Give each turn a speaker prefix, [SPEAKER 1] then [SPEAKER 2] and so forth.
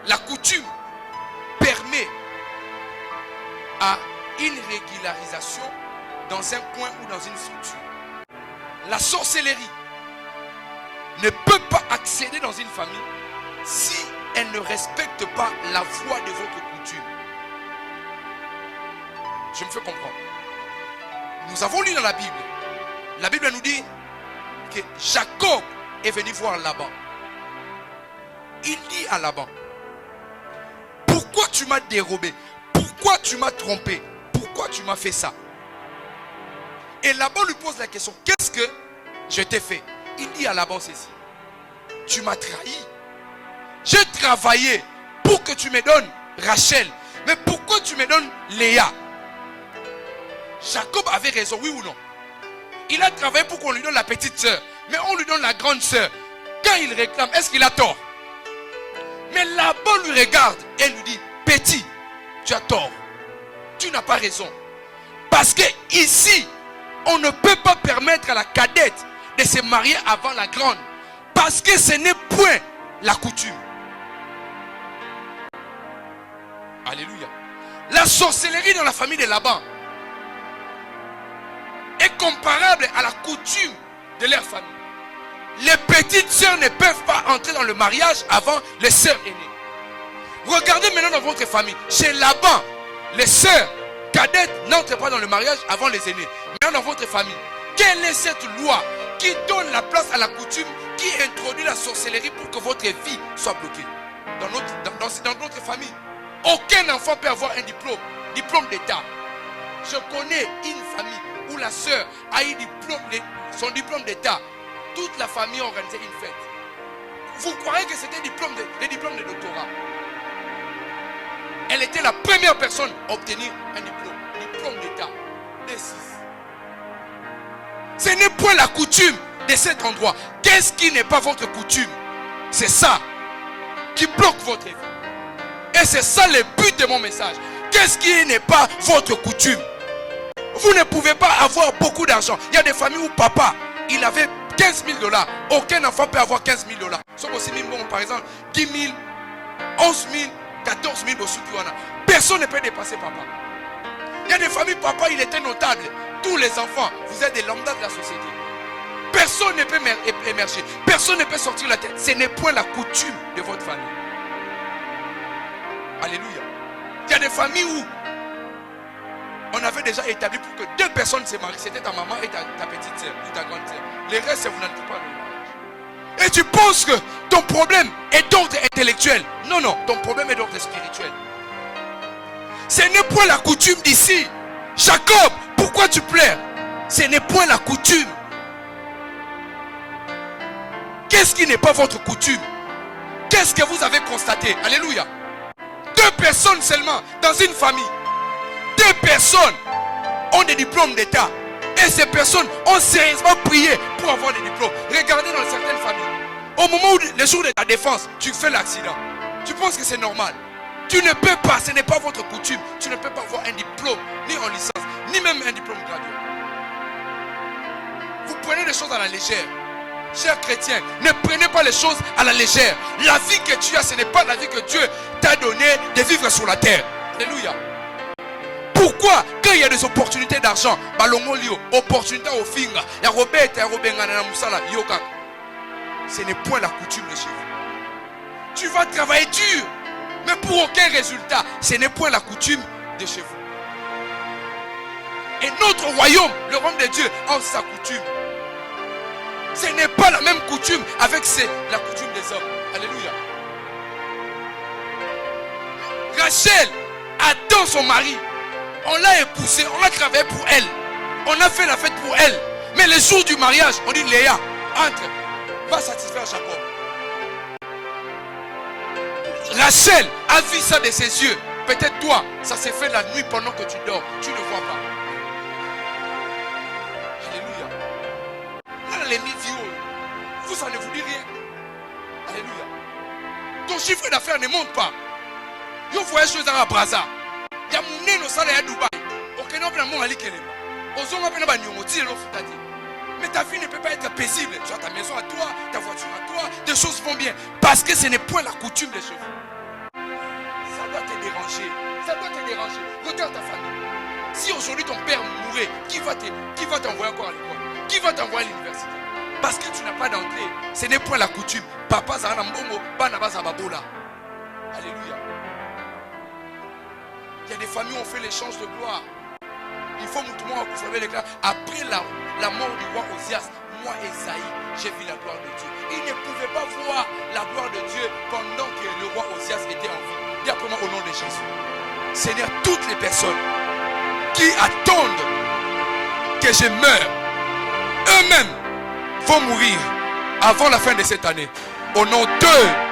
[SPEAKER 1] La coutume permet à une régularisation dans un coin ou dans une structure. La sorcellerie ne peut pas accéder dans une famille si elle ne respecte pas la voie de votre coutume. Je me fais comprendre. Nous avons lu dans la Bible. La Bible nous dit que Jacob est venu voir Laban. Il dit à Laban, pourquoi tu m'as dérobé? Pourquoi tu m'as trompé? Pourquoi tu m'as fait ça? Et Laban lui pose la question, qu'est-ce que je t'ai fait? Il dit à Laban ceci, tu m'as trahi. J'ai travaillé pour que tu me donnes Rachel. Mais pourquoi tu me donnes Léa? Jacob avait raison, oui ou non? Il a travaillé pour qu'on lui donne la petite sœur, mais on lui donne la grande sœur. Quand il réclame, est-ce qu'il a tort? Mais Laban lui regarde et lui dit, petit, tu as tort. Tu n'as pas raison. Parce que ici, on ne peut pas permettre à la cadette de se marier avant la grande. Parce que ce n'est point la coutume. Alléluia. La sorcellerie dans la famille de Laban est comparable à la coutume de leur famille. Les petites sœurs ne peuvent pas entrer dans le mariage avant les sœurs aînées. Regardez maintenant dans votre famille. Chez Laban, les sœurs cadettes n'entrent pas dans le mariage avant les aînés. Maintenant dans votre famille, quelle est cette loi qui donne la place à la coutume, qui introduit la sorcellerie pour que votre vie soit bloquée? Dans notre famille, aucun enfant peut avoir un diplôme d'État. Je connais une famille où la sœur a eu son diplôme d'État. Toute la famille a organisé une fête. Vous croyez que c'était des diplômes de doctorat? Elle était la première personne à obtenir un diplôme d'État. Ce n'est point la coutume de cet endroit. Qu'est-ce qui n'est pas votre coutume? C'est ça qui bloque votre vie. Et c'est ça le but de mon message. Qu'est-ce qui n'est pas votre coutume? Vous ne pouvez pas avoir beaucoup d'argent. Il y a des familles où papa, il avait 15 000 $. Aucun enfant peut avoir 15 000 $. Sauf aussi, par exemple, 10 000, 11 000, 14 000 $. Personne ne peut dépasser papa. Il y a des familles, papa, il était notable. Tous les enfants, vous êtes des lambdas de la société. Personne ne peut émerger. Personne ne peut sortir la tête. Ce n'est point la coutume de votre famille. Alléluia. Il y a des familles où on avait déjà établi pour que 2 personnes se marient. C'était ta maman et ta petite soeur ou ta grande soeur. Les restes, vous n'êtes pas le mariage. Et tu penses que ton problème est d'ordre intellectuel. Non, non, ton problème est d'ordre spirituel. Ce n'est point la coutume d'ici. Jacob, pourquoi tu pleures? Ce n'est point la coutume. Qu'est-ce qui n'est pas votre coutume? Qu'est-ce que vous avez constaté? Alléluia. 2 personnes seulement dans une famille. 2 personnes ont des diplômes d'État. Et ces personnes ont sérieusement prié pour avoir des diplômes. Regardez dans certaines familles. Au moment où le jour de ta défense, tu fais l'accident. Tu penses que c'est normal. Tu ne peux pas, ce n'est pas votre coutume. Tu ne peux pas avoir un diplôme, ni en licence, ni même un diplôme gradué. Vous prenez les choses à la légère. Chers chrétiens, ne prenez pas les choses à la légère. La vie que tu as, ce n'est pas la vie que Dieu t'a donnée de vivre sur la terre. Alléluia. Pourquoi, quand il y a des opportunités d'argent, opportunités au finga, ce n'est point la coutume de chez vous. Tu vas travailler dur, mais pour aucun résultat. Ce n'est point la coutume de chez vous. Et notre royaume, le royaume de Dieu, a sa coutume. Ce n'est pas la même coutume avec la coutume des hommes. Alléluia. Rachel attend son mari. On l'a épousée, on a travaillé pour elle. On a fait la fête pour elle. Mais le jour du mariage, on dit Léa, entre, va satisfaire Jacob. Rachel a vu ça de ses yeux. Peut-être toi, ça s'est fait la nuit pendant que tu dors. Tu ne vois pas. Alléluia. Là, les vidéos, vous, ça ne vous dit rien. Alléluia. Ton chiffre d'affaires ne monte pas. Yo voyage choses dans la Braza. Il y a mon nez au salaire à Dubaï. Aucun homme n'a mon ali kelema. Aux hommes n'a pas nyongo, dis le futati. Mais ta vie ne peut pas être paisible. Tu as ta maison à toi, ta voiture à toi, des choses vont bien. Parce que ce n'est point la coutume de chez vous. doit te déranger. Ça doit te déranger. Regarde ta famille. Si aujourd'hui ton père mourait, qui va t'envoyer encore à l'école? Qui va t'envoyer à l'université? Parce que tu n'as pas d'entrée. Ce n'est point la coutume. Papa Zara Mbongo, Banaba Zababola. Alléluia. Il y a des familles où on fait l'échange de gloire. Il faut mouvement confirmer les clans. Après la mort du roi Osias, moi Esaïe, j'ai vu la gloire de Dieu. Il ne pouvait pas voir la gloire de Dieu pendant que le roi Osias était en vie. Dis après moi au nom de Jésus. Seigneur, toutes les personnes qui attendent que je meure, eux-mêmes vont mourir avant la fin de cette année. Au nom de